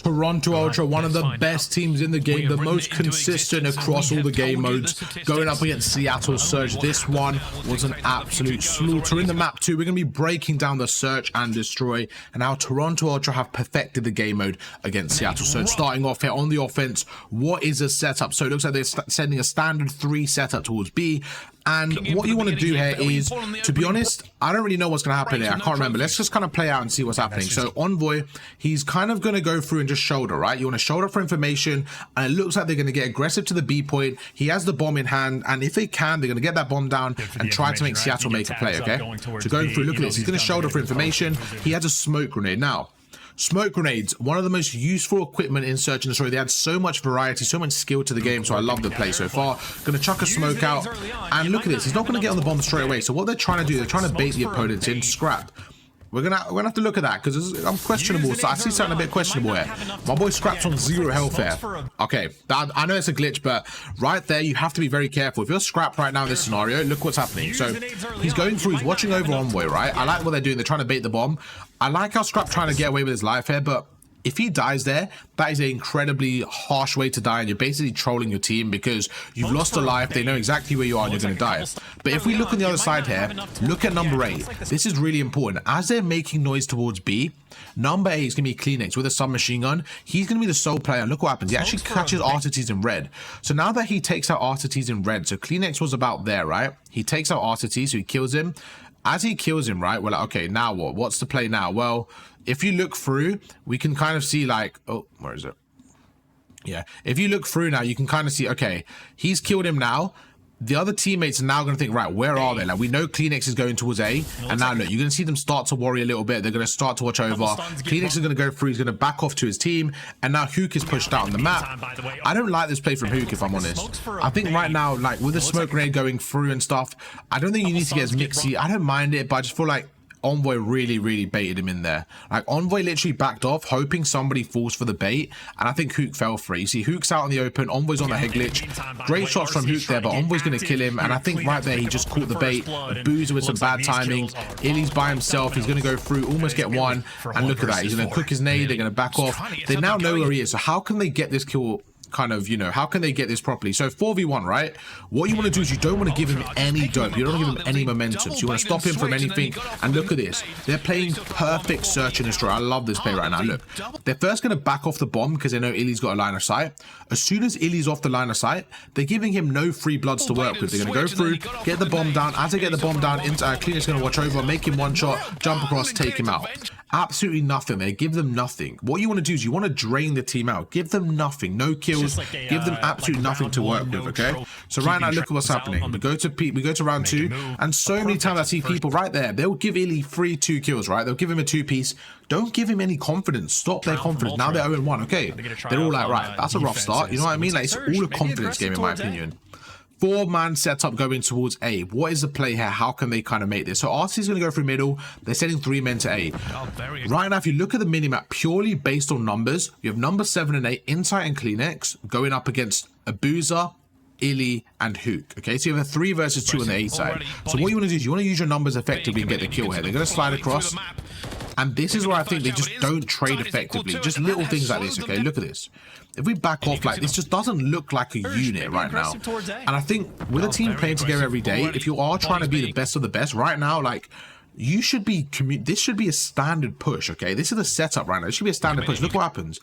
Toronto Ultra, one of the best teams in the game, the most consistent across all the game modes, going up against Seattle Surge. This one was an absolute slaughter. In the map 2, we're going to be breaking down the Search and Destroy and how Toronto Ultra have perfected the game mode against Seattle Surge. Starting off here on the offense, what is a setup? So it looks like they're sending a standard 3 setup towards B. And what you want to do here is, to be honest, I don't really know what's going to happen here. I can't remember. Let's just kind of play out and see what's happening. So Envoy, he's kind of going to go through and just shoulder, right? You want to shoulder for information, and it looks like they're going to get aggressive to the B point. He has the bomb in hand, and if they can, they're going to get that bomb down and try to make Seattle make a play, okay? So going through, look at this. He's going to shoulder for information. He has a smoke grenade. Now, smoke grenades, one of the most useful equipment in Search and Destroy. They add so much variety, so much skill to the game, so I love the play so far. Gonna chuck a smoke out, and look at this. He's not gonna get on the bomb straight away. So what they're trying to do, they're trying to bait the opponents in Scrap. We're gonna have to look at that because I'm questionable. So I see something a bit questionable here. My boy Scrap's on 0 health here. Okay, I know it's a glitch, but right there you have to be very careful. If you're Scrap right now in this scenario, look what's happening. So he's going through, he's watching over Envoy, right? I like what they're doing. They're trying to bait the bomb. I like how Scrap trying to get away with his life here, but if he dies there, that is an incredibly harsh way to die, and you're basically trolling your team because you've lost a life. They know exactly where you are and you're going to die. But if we look on the other side here, look at number 8. This is really important. As they're making noise towards B, number 8 is going to be Kleenex with a submachine gun. He's going to be the sole player. Look what happens. He actually catches Artites in red. So now that he takes out Artites in red, so Kleenex was about there, right? He takes out Artites, so he kills him. As he kills him, right, we're like, okay, now what? What's the play now? Well, if you look through, we can kind of see like, oh, where is it? Yeah, if you look through now, you can kind of see, okay, he's killed him now. The other teammates are now going to think, right, where are they? Like, we know Kleenex is going towards A, and now look, you're going to see them start to worry a little bit. They're going to start to watch over. Kleenex is going to go through. He's going to back off to his team, and now Hook is pushed out on the map. I don't like this play from Hook, if I'm honest. I think right now, like, with the smoke grenade going through and stuff, I don't think you need to get as mixy. I don't mind it, but I just feel like Envoy really baited him in there. Like, Envoy literally backed off, hoping somebody falls for the bait, and I think Hook fell for it. You see, Hook's out in the open, Envoy's on the head glitch. Great shots from Hook there, but Envoy's going to kill him, and I think right there he just caught the bait. Boozer with some bad timing. Illy's by himself. He's going to go through, almost get one, and look at that. He's going to cook his nade. They're going to back off. They now know where he is, so how can they get this kill? Kind of, you know, how can they get this properly? So 4v1, right? What you want to do is you don't want to give him any dope. You don't want to give him any momentum. So you want to stop him from anything. And look at this. They're playing perfect Search and Destroy. I love this play right now. Look, they're first going to back off the bomb because they know Illy's got a line of sight. As soon as Illy's off the line of sight, they're giving him no free bloods to work with. They're going to go through, get the bomb down. As they get the bomb down, Kleenex going to watch over, make him one shot, jump across, take him out. Absolutely nothing there. Give them nothing. What you want to do is you want to drain the team out. Give them nothing. No kills. Give them absolutely nothing to work with, okay? So right now, look at what's happening. We go to round 2, and so many times I see people right there. They'll give Illy 2 kills, right? They'll give him a 2-piece. Don't give him any confidence. Stop their confidence. Now they're 0-1, okay? They're all like, right, that's a rough start. You know what I mean? Like, it's all a confidence game in my opinion. 4-man setup going towards A. What is the play here? How can they kind of make this? So RC is going to go through middle. They're sending 3 men to A. Right now, if you look at the minimap purely based on numbers, you have number 7 and 8, Insight and Kleenex, going up against Abuza, Illy, and Hook. Okay, so you have a 3 versus 2 on the A side. So what you want to do is you want to use your numbers effectively and get the kill here. They're going to slide across. And this is where I think they just don't trade effectively. Just little things like this, okay? Look at this. If we back off like this, just doesn't look like a unit right now. And I think with a team playing together every day, if you are trying to be the best of the best right now, like, you should be, this should be a standard push, okay? This is the setup right now. It should be a standard push. Look what happens.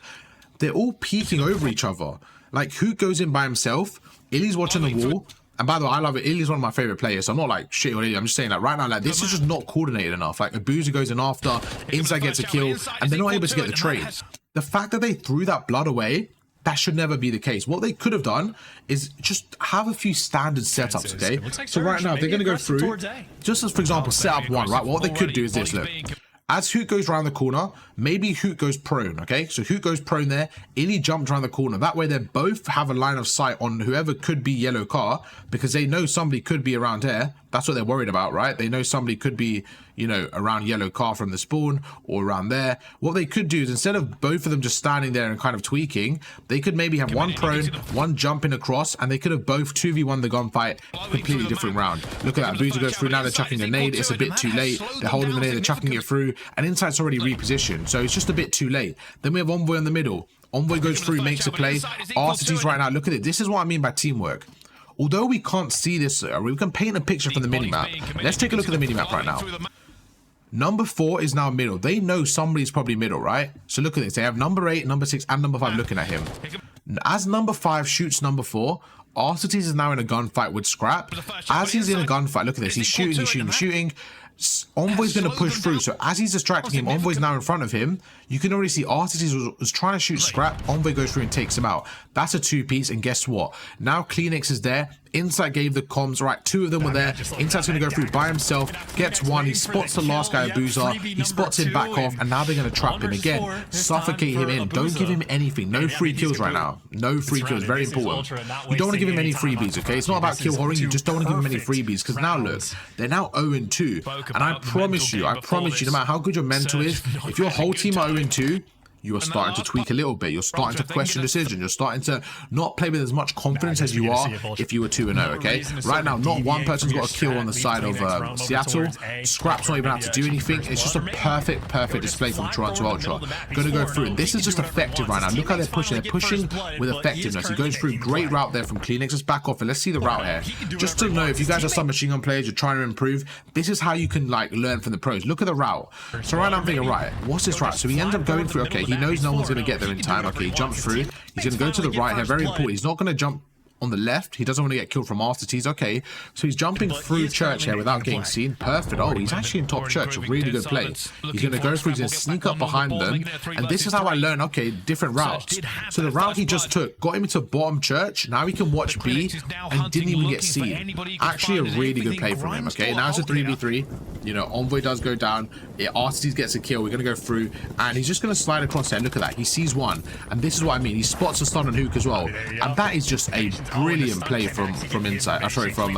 They're all peeking over each other. Like, Hook goes in by himself. Illy's watching the wall. And by the way, I love it. Illy's one of my favorite players. So I'm not like shit on Illy. I'm just saying, like, right now, like, this is just not coordinated enough. Like, Abuza goes in after, Insight gets a kill, and they're not able to get the trade. The fact that they threw that blood away, that should never be the case. What they could have done is just have a few standard setups, okay? So right now, they're going to go through, just as, for example, setup 1, right? What they could do is this, look. As Hook goes around the corner, maybe Hook goes prone, okay? So Hook goes prone there, Illy jumps around the corner. That way they both have a line of sight on whoever could be yellow car, because they know somebody could be around here. That's what they're worried about, right? They know somebody could be, you know, around yellow car from the spawn or around there. What they could do is, instead of both of them just standing there and kind of tweaking, they could maybe have one prone, one jumping across, and they could have both 2v1 the gunfight, completely different round. Look at that, Boozer goes through, now they're chucking a nade, it's a bit too late, they're holding the nade, they're chucking it through, and Insight's already repositioned, so it's just a bit too late. Then we have Envoy in the middle. Envoy goes through, makes a play. RCT's right now, look at it, this is what I mean by teamwork. Although we can't see this, we can paint a picture from the minimap. Let's take a look at the minimap right now. Number 4 is now middle. They know somebody's probably middle, right? So look at this. They have number 8, number 6, and number 5 looking at him. As number 5 shoots number 4, RCT is now in a gunfight with Scrap. As he's in a gunfight, look at this. He's shooting. Envoy's going to push through. So as he's distracting him, Envoy's now in front of him. You can already see RCT was trying to shoot Scrap. Envoy goes through and takes him out. That's a 2-piece. And guess what? Now Kleenex is there. Insight gave the comms, right? 2 of them were there. Insight's going to go through by himself, gets 1. He spots the last guy, Boozer. He spots him back off, and now they're going to trap him again. Suffocate him in. Don't give him anything. No free kills right now. No free kills. Very important. You don't want to give him any freebies, okay? It's not about kill horroring. You just don't want to give him any freebies, because now look, they're now 0-2. And I promise you, no matter how good your mental is, if your whole team are 0-2, you are starting to tweak a little bit. You're starting to question decisions. You're starting to not play with as much confidence as you are if you were 2-0, okay? Right now, not one person's got a kill on the side of Seattle. Scrap's not even have to do anything. It's just a perfect display from Toronto Ultra. Going to go through. And this is just effective right now. Look how they're pushing. They're pushing with effectiveness. He goes through. Great route there from Kleenex. Let's back off and let's see the route here. Just to know, if you guys are some machine gun players, you're trying to improve, this is how you can, like, learn from the pros. Look at the route. So right now I'm thinking, right, what's this route? So he ends up going through. Okay, he knows no one's going to get there in time. Okay, he jumps through. He's going to go to the right here. Very important. He's not going to jump on the left. He doesn't want to get killed from RCTs. Okay, so he's jumping through church here without getting seen. Perfect. Oh, he's actually in top church. A really good play. He's going to go through. He's going to sneak up behind them. And this is how I learn, okay, different routes. So the route he just took got him into bottom church. Now he can watch B and didn't even get seen. Actually a really good play from him. Okay, now it's a 3v3. You know, Envoy does go down. RCTs gets a kill. We're going to go through. And he's just going to slide across there. Look at that. He sees one. And this is what I mean. He spots a stun on Hook as well. And that is just a brilliant play from Insight. Sorry, from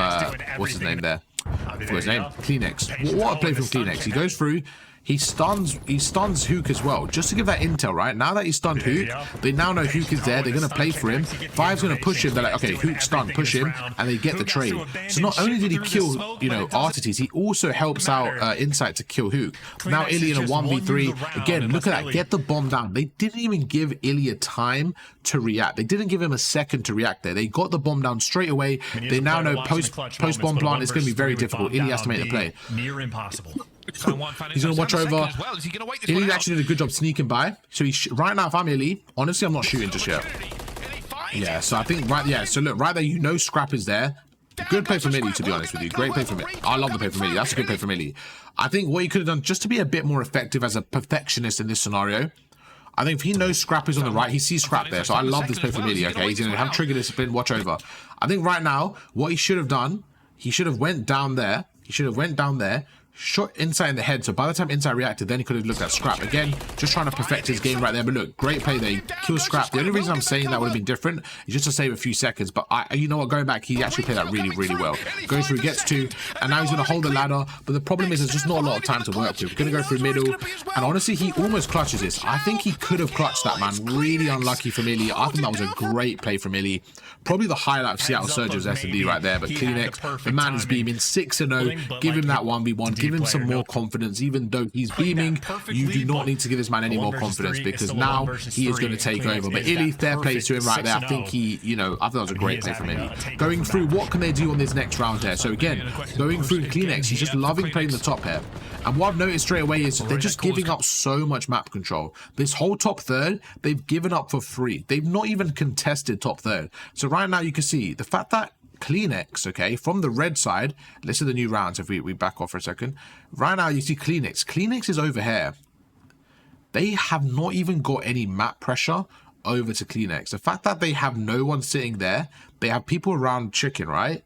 what's his name there? What's his name? Kleenex. What a play from Kleenex. He goes through. He stuns Hook as well, just to give that intel, right? Now that he's stunned Hook, they now know Hook is there. They're going to play for him. Five's going to push him. They're like, okay, Hook stunned, push him, and they get the trade. So not only did he kill, you know, RCTs, he also helps out Insight to kill Hook. Now Illy in a 1v3. Again, look at that. Get the bomb down. They didn't even give Illy a time to react. They didn't give him a second to react there. They got the bomb down straight away. They now know post-bomb plant is going to be very difficult. Illy has to make the play. Near impossible. He's going to watch over. Illy actually did a good job sneaking by. So right now, if I'm Illy, honestly, I'm not shooting just yet. Yeah, so I think so look, right there, you know Scrap is there. Good play from Illy, to be honest with you. Great play from Illy. I love the play from Illy. That's a good play from Illy. I think what he could have done, just to be a bit more effective as a perfectionist in this scenario, I think if he knows Scrap is on the right, he sees Scrap there. So I love this play from Illy, okay? He's going to have trigger discipline, watch over. I think right now, what he should have done, he should have went down there. Shot Insight in the head, so by the time Insight reacted, then he could have looked at Scrap. Again, just trying to perfect his game right there. But look, great play there. He killed Scrap. The only reason I'm saying that would have been different is just to save a few seconds. But you know what, going back, he actually played that really, really well. Goes through, gets 2, and now he's going to hold the ladder. But the problem is there's just not a lot of time to work with. We're going to go through middle, and honestly, he almost clutches this. I think he could have clutched that, man. Really unlucky from Illy. I think that was a great play from Illy. Probably the highlight of Seattle Surge's SND right there. But Kleenex, the man is beaming 6-0. Give him that 1v1. Give him some more confidence. Even though he's beaming, you do not need to give this man any more confidence, because now he is going to take over. But Illy, fair play to him right there. I think I thought that was a great play from Illy. Going through, what can they do on this next round there? So again, going through Kleenex, he's just loving playing the top here. And what I've noticed straight away is they're just giving up so much map control. This whole top third, they've given up for free. They've not even contested top third. So right now you can see the fact that Kleenex, okay, from the red side, let's see the new rounds if we back off for a second. Right now you see Kleenex. Kleenex is over here. They have not even got any map pressure over to Kleenex. The fact that they have no one sitting there, they have people around chicken, right?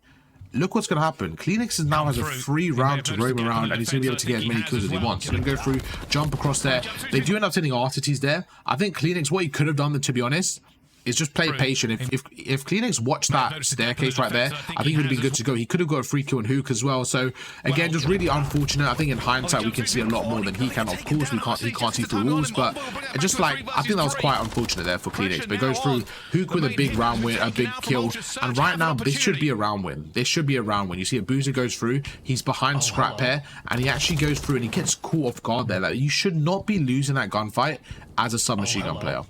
Look what's going to happen. Kleenex now has a free round to roam around, and he's going to be able to get as many kills as he wants. He's going to go through, jump across there. They do end up sending RCTs there. I think Kleenex, what he could have done, to be honest, is just play patient. If Kleenex watched that staircase right there, I think he would have been good to go. He could have got a free kill on Hook as well. So again, just really unfortunate. I think in hindsight we can see a lot more than he can. Of course, he can't see through walls, but just like, I think that was quite unfortunate there for Kleenex. But it goes through Hook with a big round win, a big kill, and right now this should be a round win. This should be a round win. You see a Boozer goes through, he's behind Scrap here, and he actually goes through and he gets caught off guard there. Like, you should not be losing that gunfight as a submachine gun player.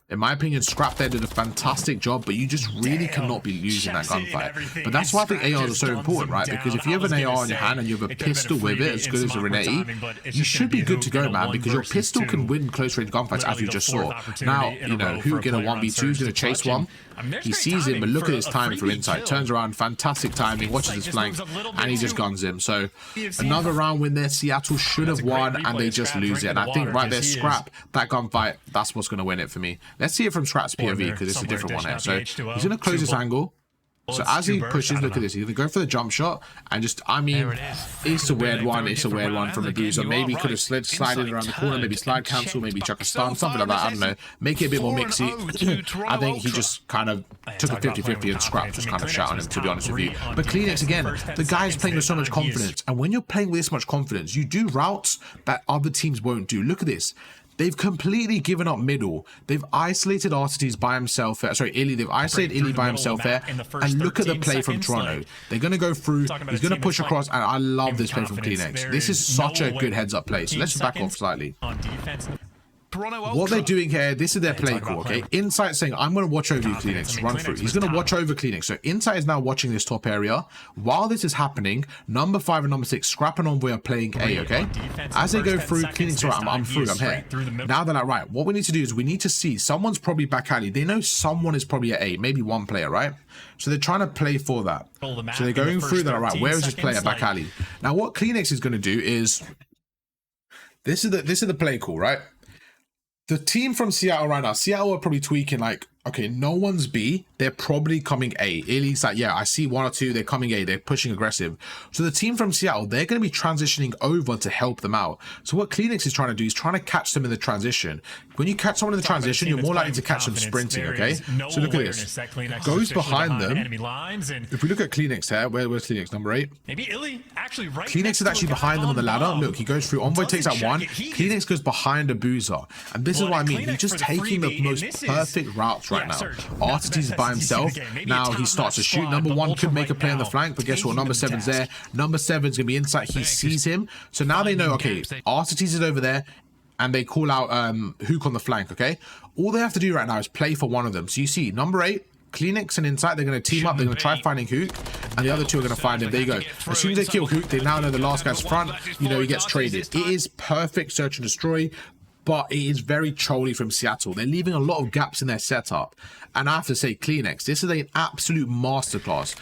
In my opinion, Scrap there did a fantastic job, but you just really cannot be losing that gunfight. But that's why I think ARs are so important, right? Because if you have an AR in your hand and you have a pistol with it, as good as a Renetti, you should be good to go, man, because your pistol can win close range gunfights, as you just saw. Now, you know, who in a 1v2 is going to chase one? He sees him, but look at his timing from inside. Turns around, fantastic timing, watches his flank, and he just guns him. So another round win there. Seattle should have won, and they just lose it. And I think right there, Scrap, that gunfight, that's what's going to win it for me. Let's see it from Scrap's POV, because it's a different one here. So he's going to close this angle. So as he pushes, look at this, he's going to go for the jump shot, and just, I mean, it's a weird one. It's a weird one from the Boozer. Maybe he could have slided around the corner, maybe slide cancel, maybe chuck a stun, something like that. I don't know. Make it a bit more mixy. I think he just kind of took a 50-50 and Scrap just kind of shot on him, to be honest with you. But Kleenex, again, the guy's playing with so much confidence, and when you're playing with this much confidence, you do routes that other teams won't do. Look at this. They've completely given up middle. They've isolated Artetes by himself. Sorry, Illy. They've isolated Illy by himself there. And look at the play from Toronto. They're going to go through. He's going to push across. And I love this play from Kleenex. This is such a good heads-up play. So let's just back off slightly. What they're doing here, this is their play call, okay? Insight saying, I'm going to watch over you, Kleenex. Run through. He's going to watch over Kleenex. So Insight is now watching this top area. While this is happening, number 5 and number 6, Scrap and Envoy are playing A, okay? As they go through, Kleenex, right, I'm through, I'm here. Now they're like, right, what we need to do is we need to see, someone's probably back alley. They know someone is probably at A, maybe one player, right? So they're trying to play for that. So they're going through, they're like, right, where is this player back alley? Now what Kleenex is going to do is, this is the play call, right? The team from Seattle right now, Seattle are probably tweaking like, okay, no one's B, they're probably coming A. Illy's like, yeah, I see 1 or 2, they're coming A, they're pushing aggressive. So the team from Seattle, they're going to be transitioning over to help them out. So what Kleenex is trying to do is trying to catch them in the transition. When you catch someone in the transition, you're more likely to catch them sprinting, okay? So look at this. Goes behind them. If we look at Kleenex here, where's Kleenex, number 8? Maybe Illy actually right. Kleenex is actually behind them on the ladder. Look, he goes through, Envoy takes out 1, Kleenex goes behind a Boozer. And this is what I mean, he's just taking the most perfect routes right now. Artetes is by himself. Now he starts to shoot. Number 1 could make a play on the flank, but guess what? Number 7's there. Number 7's gonna be inside. He sees him. So now they know, okay, Artetes is over there, and they call out Hook on the flank, okay? All they have to do right now is play for one of them. So you see, number 8, Kleenex and Insight, they're going to team up, they're going to try finding Hook, and the other 2 are going to find him. There you go. As soon as they kill Hook, they now know the last guy's front, you know, he gets traded. It is perfect search and destroy, but it is very trolly from Seattle. They're leaving a lot of gaps in their setup. And I have to say, Kleenex, this is an absolute masterclass.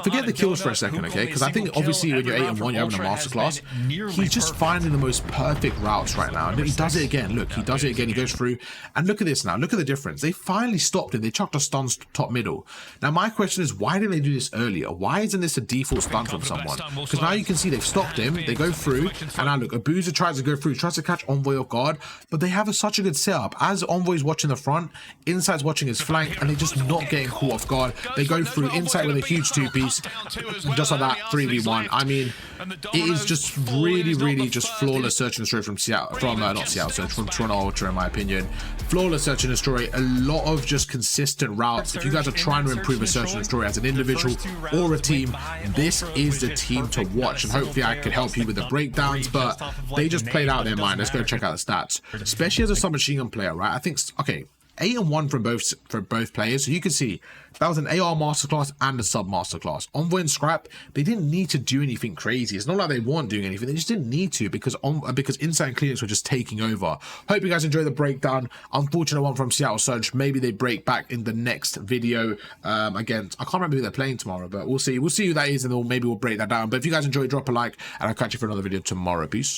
Forget the kills for a second, okay? Because I think obviously when you're 8 and 1, you're having a masterclass. He's just finding the most perfect routes right now. And he does it again. Look, he does it again. He goes through. And look at this now. Look at the difference. They finally stopped him. They chucked a stun top middle. Now, my question is, why didn't they do this earlier? Why isn't this a default stun from someone? Because now you can see they've stopped him. They go through. And now look, a Boozer tries to go through, tries to catch Envoy off guard. But they have such a good setup. As Envoy's watching the front, Insight's watching his flank, and they're just not getting caught off guard. They go through Insight with a huge 2-piece, just like that, 3v1. I mean, it is just really just flawless search and destroy from Seattle, from not Seattle, search from Toronto Ultra, in my opinion. Flawless search and destroy, a lot of just consistent routes. If you guys are trying to improve a search and destroy as an individual or a team, this is the team to watch, and hopefully I could help you with the breakdowns, but they just played out their mind. Let's go check out the stats, especially as a submachine gun player, right? I think, okay, 8 and 1 from both players. So you can see that was an AR masterclass and a sub masterclass. Envoy and Scrap, they didn't need to do anything crazy. It's not like they weren't doing anything. They just didn't need to because Insight and Kleenex were just taking over. Hope you guys enjoy the breakdown. Unfortunate one from Seattle Surge. Maybe they break back in the next video. Again, I can't remember who they're playing tomorrow, but we'll see. We'll see who that is, and then maybe we'll break that down. But if you guys enjoy, drop a like, and I'll catch you for another video tomorrow. Peace.